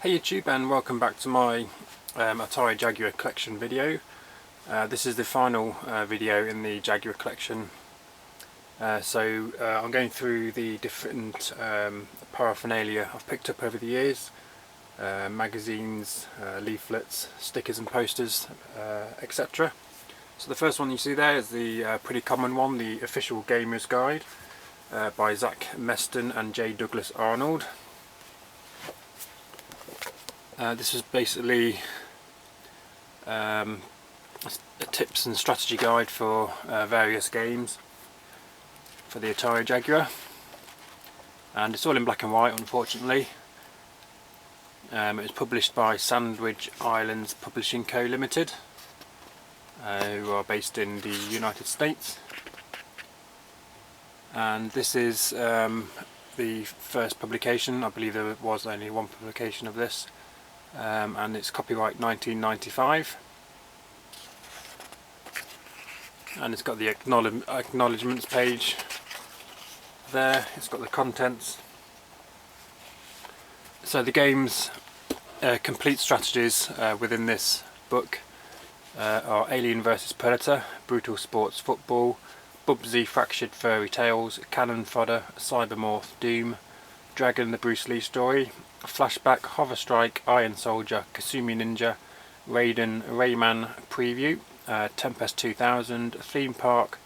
Hey YouTube, and welcome back to my Atari Jaguar collection video. This is the final video in the Jaguar collection. I'm going through the different paraphernalia I've picked up over the years. Magazines, leaflets, stickers and posters, etc. So the first one you see there is the pretty common one, the Official Gamer's Guide by Zach Meston and J. Douglas Arnold. This is basically a tips and strategy guide for various games for the Atari Jaguar, and it's all in black and white, unfortunately. It was published by Sandwich Islands Publishing Co. Limited, who are based in the United States, and this is the first publication. I believe there was only one publication of this. And it's copyright 1995, and it's got the acknowledgements page there. It's got the contents. So the game's complete strategies within this book are Alien vs Predator, Brutal Sports Football, Bubsy Fractured Furry Tales, Cannon Fodder, Cybermorph, Doom, Dragon the Bruce Lee Story, Flashback, Hover Strike, Iron Soldier, Kasumi Ninja, Raiden, Rayman Preview, Tempest 2000, Theme Park,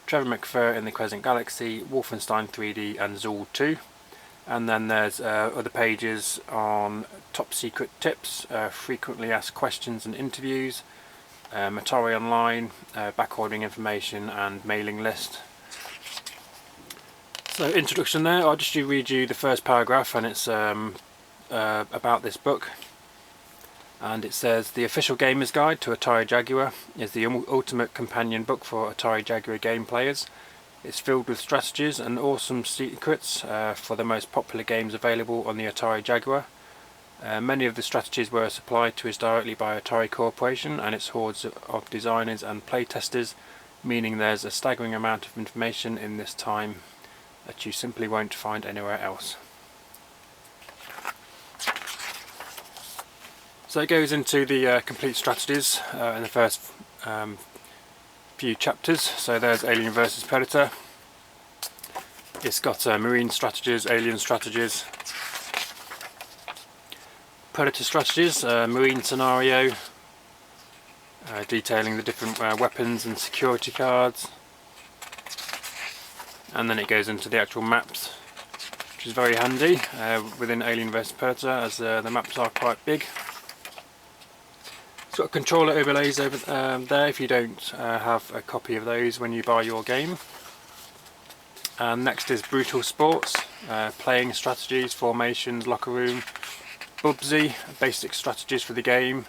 Trevor McFur in the Crescent Galaxy, Wolfenstein 3D and Zool 2. And then there's other pages on top secret tips, frequently asked questions and interviews, Atari Online, backordering information and mailing list. So introduction there, I'll just read you the first paragraph, and it's about this book, and it says, "The Official Gamer's Guide to Atari Jaguar is the ultimate companion book for Atari Jaguar game players. It's filled with strategies and awesome secrets for the most popular games available on the Atari Jaguar. Many of the strategies were supplied to us directly by Atari Corporation and its hordes of designers and playtesters, meaning there's a staggering amount of information in this time that you simply won't find anywhere else." So it goes into the complete strategies in the first few chapters. So there's Alien vs Predator. It's got marine strategies, alien strategies, predator strategies, marine scenario, detailing the different weapons and security cards. And then it goes into the actual maps, which is very handy within Alien vs Predator, as the maps are quite big. It's got controller overlays over there if you don't have a copy of those when you buy your game. And next is Brutal Sports, playing strategies, formations, locker room, Bubsy, basic strategies for the game,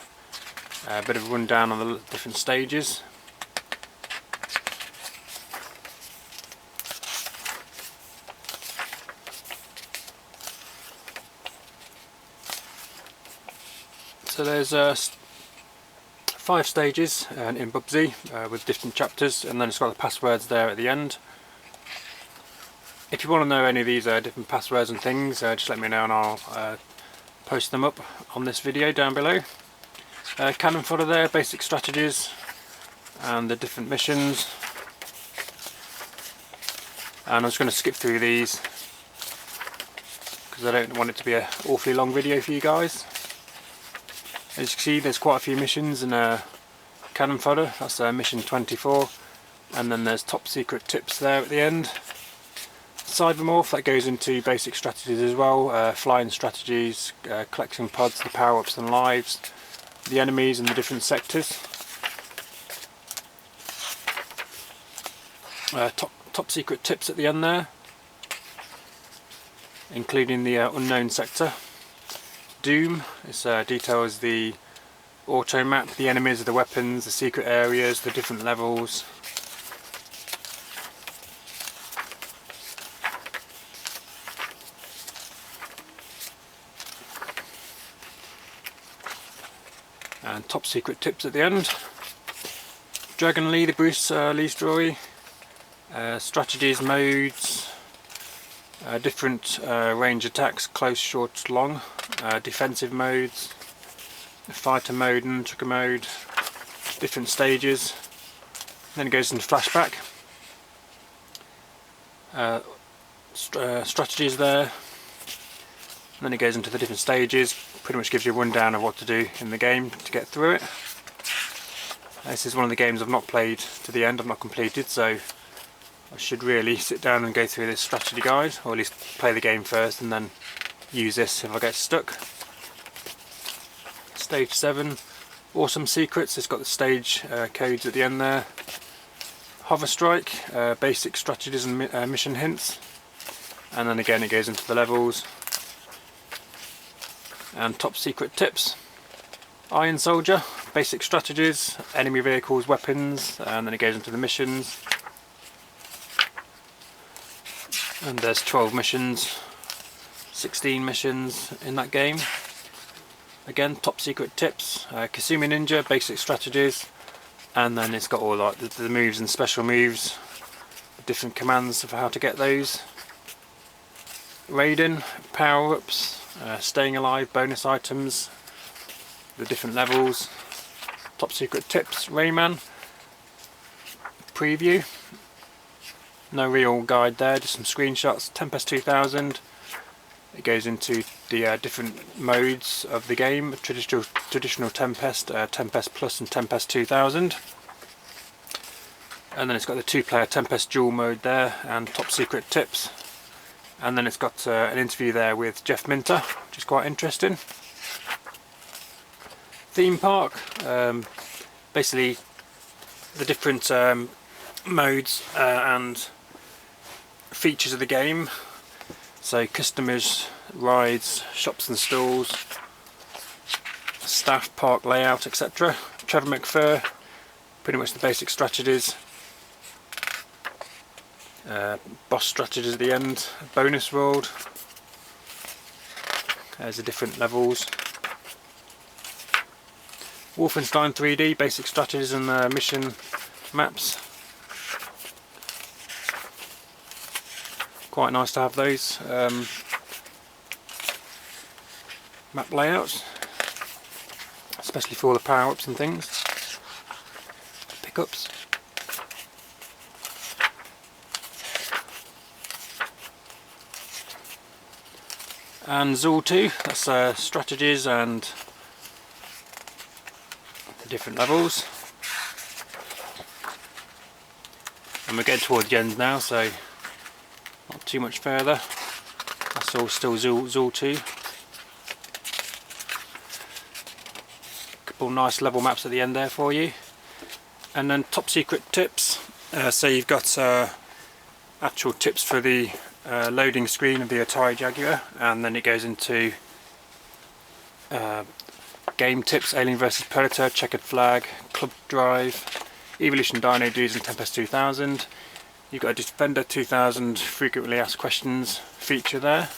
a bit of a rundown on the different stages. So there's 5 stages in Bubsy with different chapters, and then it's got the passwords there at the end. If you want to know any of these different passwords and things, just let me know and I'll post them up on this video down below. Cannon Fodder there, basic strategies and the different missions. And I'm just going to skip through these because I don't want it to be an awfully long video for you guys. As you can see, there's quite a few missions in Cannon Fodder. That's mission 24, and then there's top secret tips there at the end. Cybermorph, that goes into basic strategies as well, flying strategies, collecting pods, the power-ups and lives, the enemies and the different sectors. Top secret tips at the end there, including the unknown sector. Doom, it details the auto map, the enemies, the weapons, the secret areas, the different levels. And top secret tips at the end. Dragon Lee, the Bruce Lee story, strategies, modes, Different range attacks, close, short, long, defensive modes, fighter mode and trigger mode, different stages. Then it goes into flashback. Strategies there. And then it goes into the different stages, pretty much gives you a rundown of what to do in the game to get through it. This is one of the games I've not played to the end, I've not completed, so I should really sit down and go through this strategy guide, or at least play the game first and then use this if I get stuck. Stage 7, awesome secrets, it's got the stage codes at the end there. Hover strike, basic strategies and mission hints, and then again it goes into the levels. And top secret tips. Iron Soldier, basic strategies, enemy vehicles, weapons, and then it goes into the missions. And there's 12 missions, 16 missions in that game. Again, top secret tips, Kasumi Ninja, basic strategies, and then it's got all like the moves and special moves, different commands for how to get those. Raiden, power-ups, staying alive, bonus items, the different levels, top secret tips, Rayman, preview, no real guide there, just some screenshots, Tempest 2000, it goes into the different modes of the game, traditional Tempest, Tempest Plus and Tempest 2000, and then it's got the 2-player Tempest dual mode there and top secret tips, and then it's got an interview there with Jeff Minter, which is quite interesting. Theme park, basically the different modes and features of the game, so customers, rides, shops and stalls, staff, park layout, etc. Trevor McFur, pretty much the basic strategies, boss strategies at the end, bonus world, there's the different levels. Wolfenstein 3D, basic strategies and mission maps. Quite nice to have those. Map layouts, especially for all the power-ups and things. Pickups. And Zool 2, that's strategies and the different levels. And we're getting towards the end now, so not too much further. That's all still Zool 2. Couple nice level maps at the end there for you. And then top secret tips. So you've got actual tips for the loading screen of the Atari Jaguar, and then it goes into game tips, Alien vs Predator, Checkered Flag, Club Drive, Evolution Dino Dudes and Tempest 2000. You've got a Defender 2000 frequently asked questions feature there,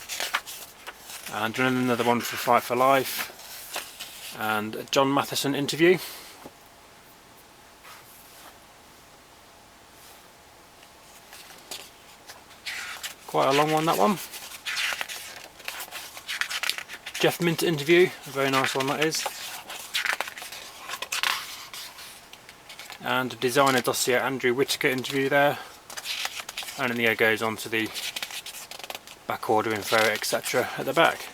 and another one for Fight for Life, and a John Matheson interview. Quite a long one, that one. Jeff Minter interview, a very nice one that is. And a designer dossier Andrew Whittaker interview there. And then it goes on to the back order info, etc. at the back.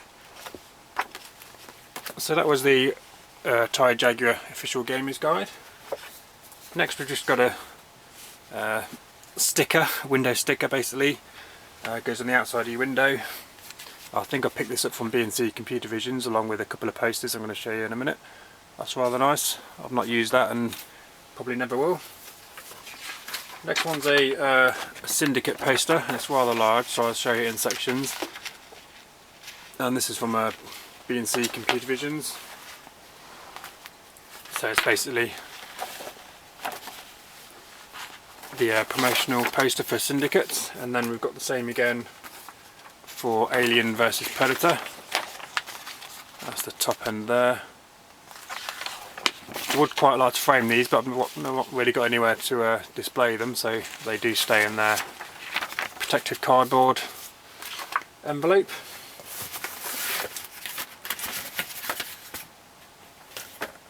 So that was the Atari Jaguar official gamers guide. Next we've just got a sticker, window sticker basically. Goes on the outside of your window. I think I picked this up from B&C Computer Visions along with a couple of posters I'm going to show you in a minute. That's rather nice. I've not used that and probably never will. Next one's a Syndicate poster, and it's rather large, so I'll show you in sections. And this is from B&C Computer Visions. So it's basically the promotional poster for Syndicate, and then we've got the same again for Alien vs Predator. That's the top end there. I would quite like to frame these, but I've not really got anywhere to display them, so they do stay in their protective cardboard. envelope.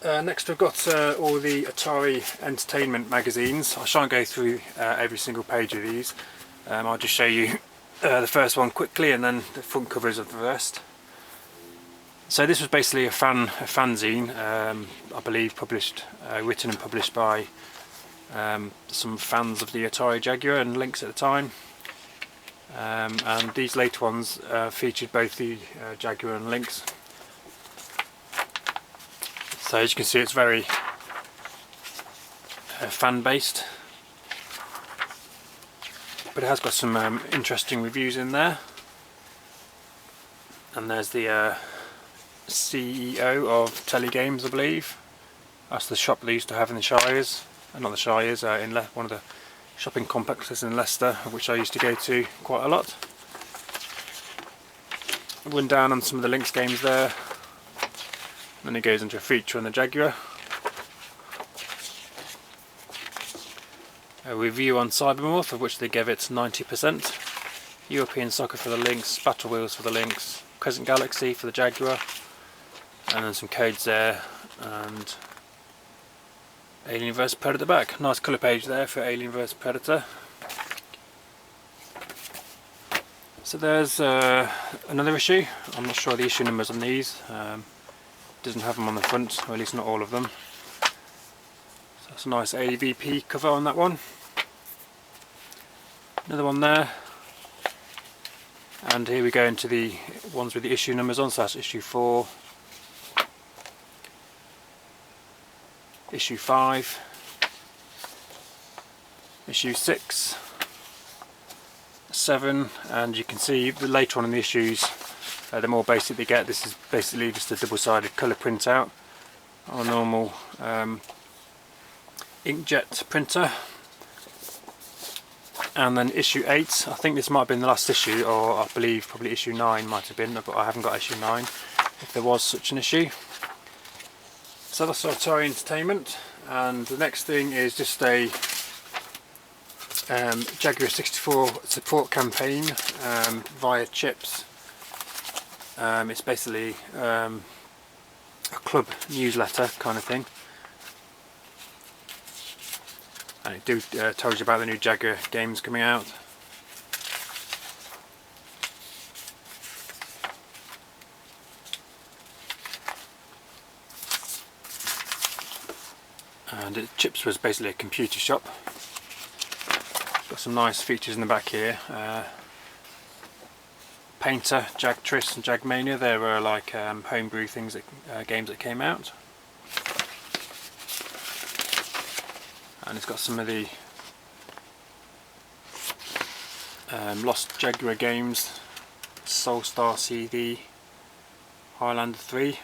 Next we've got all the Atari Entertainment magazines. I shan't go through every single page of these. I'll just show you the first one quickly and then the front covers of the rest. So this was basically a fanzine, I believe written and published by some fans of the Atari Jaguar and Lynx at the time. And these later ones featured both the Jaguar and Lynx. So as you can see, it's very fan based, but it has got some interesting reviews in there. And there's the CEO of Telegames, I believe. That's the shop they used to have in the Shires, not the Shires, in one of the shopping complexes in Leicester, which I used to go to quite a lot. I went down on some of the Lynx games there. Then it goes into a feature on the Jaguar. A review on Cybermorph, of which they gave it 90%. European Soccer for the Lynx, Battle Wheels for the Lynx, Crescent Galaxy for the Jaguar, and then some codes there, and Alien vs Predator back. Nice colour page there for Alien vs Predator. So there's another issue. I'm not sure the issue numbers on these. Doesn't have them on the front, or at least not all of them. So that's a nice AVP cover on that one. Another one there. And here we go into the ones with the issue numbers on, so that's issue 4, issue 5, issue 6, 7, and you can see the later on in the issues, the more basic they get. This is basically just a double-sided colour printout on a normal inkjet printer. And then issue 8, I think this might have been the last issue, or I believe probably issue 9 might have been, but I haven't got issue 9 if there was such an issue. So that's Atari Entertainment, and the next thing is just a Jaguar 64 support campaign via chips. It's basically a club newsletter kind of thing, and it tells you about the new Jaguar games coming out. And Chips was basically a computer shop. Got some nice features in the back here. Painter, Jagtris and Jagmania, they were like homebrew things that, games that came out. And it's got some of the Lost Jaguar games, Soulstar CD, Highlander 3.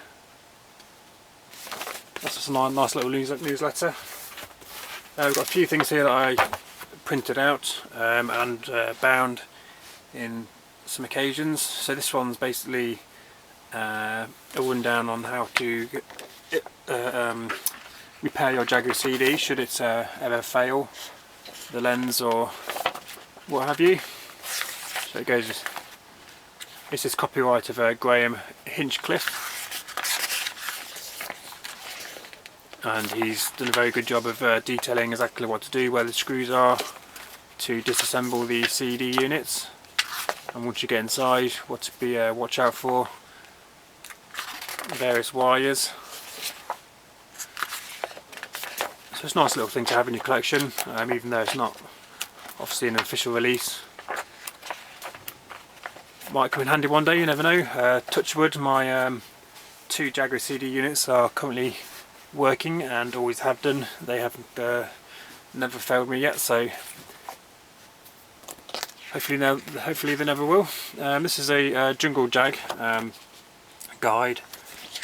That's just a nice little newsletter. We've got a few things here that I printed out and bound in some occasions. So this one's basically a rundown on how to repair your Jaguar CD should it ever fail the lens or what have you. So it goes, this is copyright of Graham Hinchcliffe, and he's done a very good job of detailing exactly what to do, where the screws are to disassemble the CD units, and once you get inside, what to be watch out for, various wires. So it's a nice little thing to have in your collection, even though it's not obviously an official release. Might come in handy one day, you never know. Touch wood, my 2 Jaguar CD units are currently working and always have done. They haven't never failed me yet, so hopefully they never will. This is a Jungle Jag guide,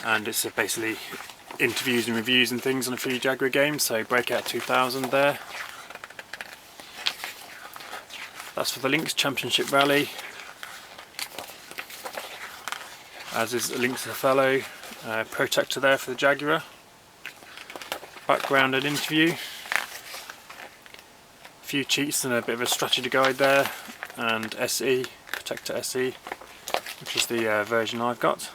and it's basically interviews and reviews and things on a few Jaguar games. So Breakout 2000 there. That's for the Lynx Championship Rally, as is Lynx Othello. Protector there for the Jaguar. Background and interview. A few cheats and a bit of a strategy guide there, and SE, Protector SE. which is the version I've got.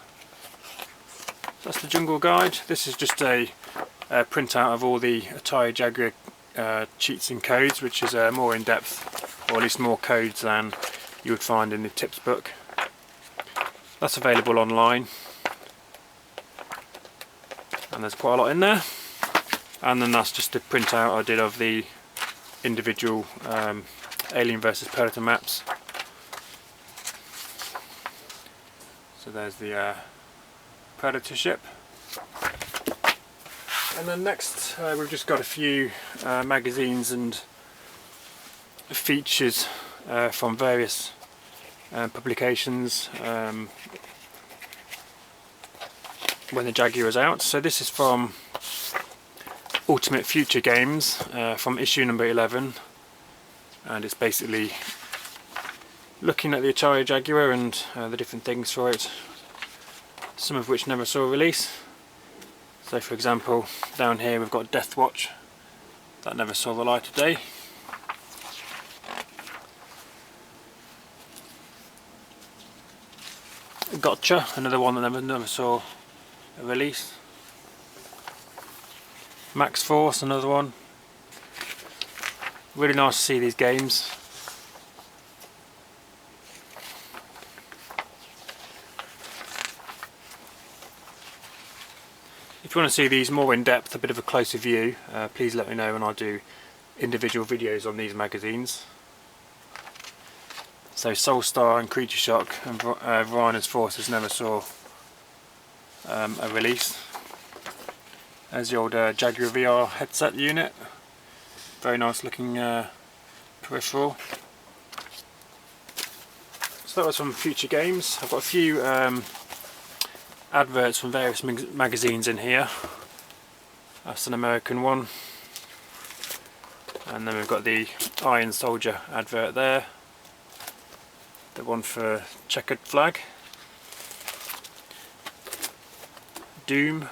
That's the Jungle Guide. This is just a printout of all the Atari Jaguar cheats and codes, which is more in depth, or at least more codes than you would find in the tips book. That's available online, and there's quite a lot in there. And then that's just a printout I did of the individual Alien vs Predator maps. So there's the Predator ship. And then next we've just got a few magazines and features from various publications when the Jaguar was out. So this is from Ultimate Future Games from issue number 11, and it's basically looking at the Atari Jaguar and the different things for it, some of which never saw release. So for example, down here we've got Death Watch, that never saw the light of day. Gotcha, another one that never saw a release. Max Force, another one. Really nice to see these games. If you want to see these more in depth, a bit of a closer view, please let me know and I'll do individual videos on these magazines. So Soulstar and Creature Shock and Varina's Forces never saw a release. There's the old Jaguar VR headset unit. Very nice looking peripheral. So that was from Future Games. I've got a few adverts from various magazines in here. That's an American one. And then we've got the Iron Soldier advert there. The one for Checkered Flag. Doom.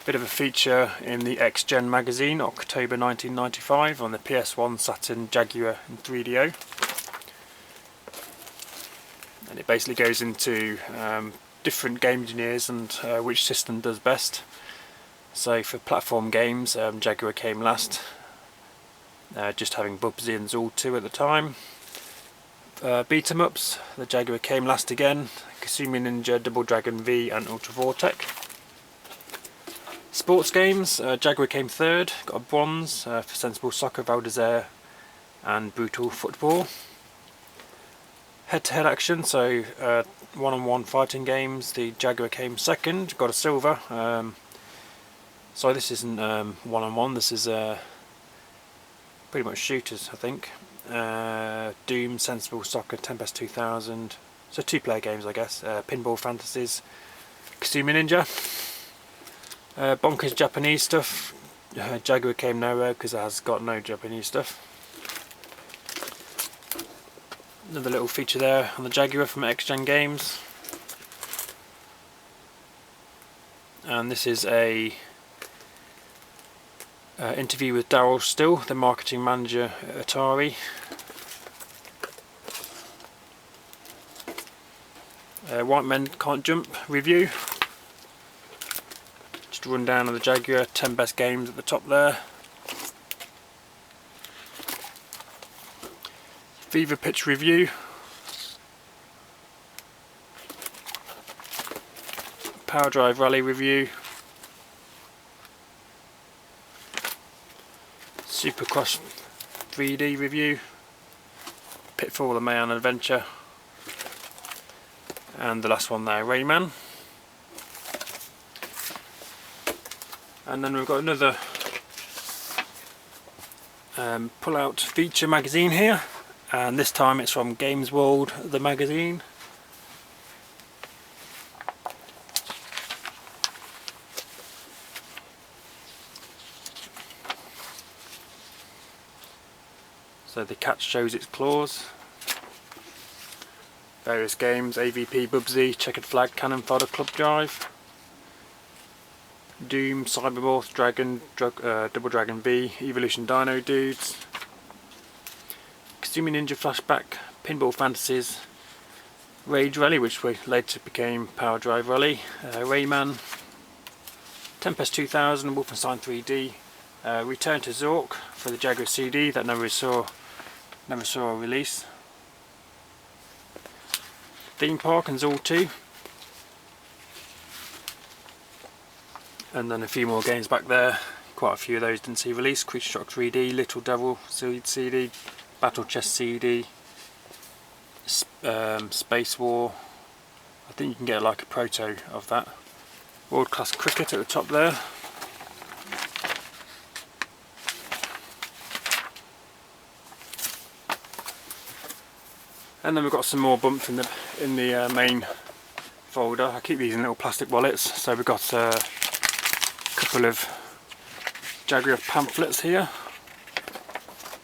Bit of a feature in the X-Gen magazine, October 1995, on the PS1 Saturn Jaguar in 3DO. And it basically goes into different game engineers and which system does best. So for platform games, Jaguar came last, just having Bubsy and Zool 2 at the time. Beat 'em ups, the Jaguar came last again, Kasumi Ninja, Double Dragon V and Ultra Vortec. Sports games, Jaguar came third, got a bronze for Sensible Soccer, Val d'Isere and Brutal Football. Head-to-head action, so one-on-one fighting games, the Jaguar came second, got a silver. So this isn't one-on-one, this is pretty much shooters, I think. Doom, Sensible Soccer, Tempest 2000, so two-player games I guess. Pinball Fantasies, Kasumi Ninja. Bonkers Japanese stuff. Jaguar came nowhere because it has got no Japanese stuff. Another little feature there on the Jaguar from X-Gen Games. And this is a interview with Daryl Still, the marketing manager at Atari. White Men Can't Jump review. Just a rundown of the Jaguar, 10 best games at the top there. Fever Pitch review. Power Drive Rally review. Supercross 3D review. Pitfall the Mayan Adventure. And the last one there, Rayman. And then we've got another pull-out feature magazine here, and this time it's from Games World, the magazine. So the cat shows its claws. Various games, AVP, Bubsy, Checkered Flag, Cannon Fodder, Club Drive. Doom, Cybermorph, Dragon, Double Dragon V, Evolution Dino Dudes, Kasumi Ninja Flashback, Pinball Fantasies, Rage Rally, which later became Power Drive Rally, Rayman, Tempest 2000, Wolfenstein 3D, Return to Zork for the Jaguar CD that never saw a release, Theme Park and Zork 2, and then a few more games back there. Quite a few of those didn't see release. Creature Shock 3D, Little Devil CD, Battle Chess CD, Space War. I think you can get like a proto of that. World Class Cricket at the top there. And then we've got some more bumps in the main folder. I keep these in little plastic wallets. So we've got a couple of Jaguar pamphlets here.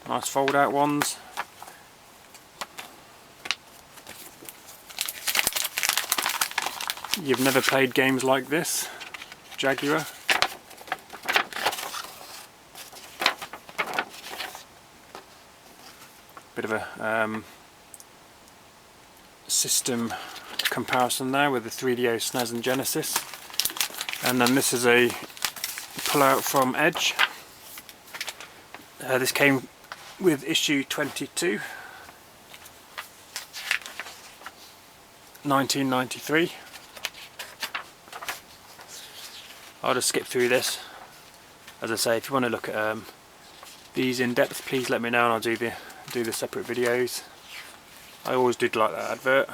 Nice fold out ones. You've never played games like this, Jaguar. Bit of a system comparison there with the 3DO, SNES and Genesis. And then this is a pull-out from Edge. This came with issue 22, 1993. I'll just skip through this. As I say, if you want to look at these in depth, please let me know and I'll do the separate videos. I always did like that advert.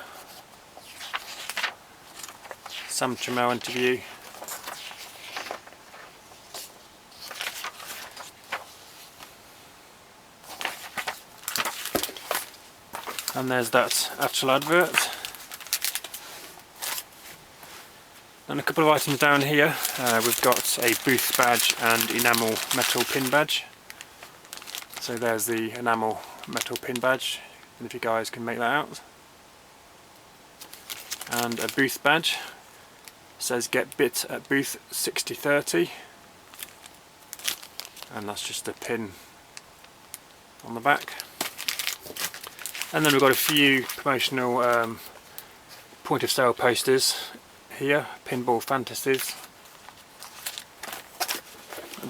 Sam Trammell interview. And there's that actual advert. And a couple of items down here. We've got a booth badge and enamel metal pin badge. So there's the enamel metal pin badge, and if you guys can make that out. And a booth badge. It says get bit at booth 6030. And that's just a pin on the back. And then we've got a few promotional point of sale posters here, Pinball Fantasies,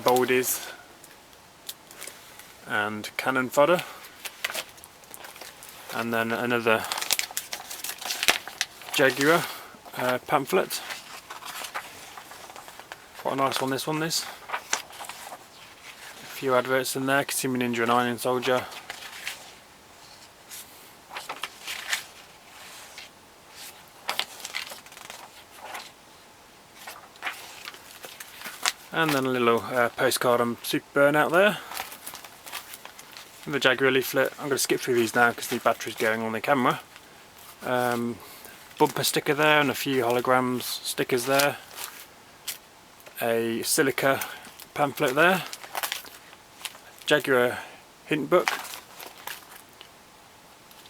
Boldies and Cannon Fodder, and then another Jaguar pamphlet. Quite a nice one, this one is. A few adverts in there, Kasumi Ninja and Iron Soldier. And then a little postcard on Super Burnout there. And the Jaguar leaflet. I'm going to skip through these now because the battery's going on the camera. Bumper sticker there and a few holograms stickers there. A silica pamphlet there. Jaguar hint book.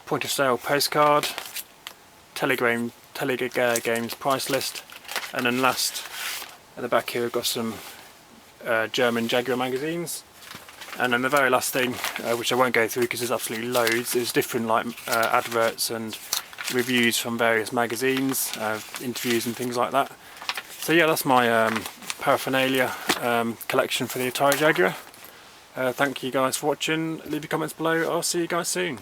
Point of sale postcard. Telegram Games price list. And then last, at the back here we've got some German Jaguar magazines, and then the very last thing, which I won't go through because there's absolutely loads, is different like adverts and reviews from various magazines, interviews and things like that. So yeah, that's my paraphernalia collection for the Atari Jaguar. Thank you guys for watching. Leave your comments below. I'll see you guys soon.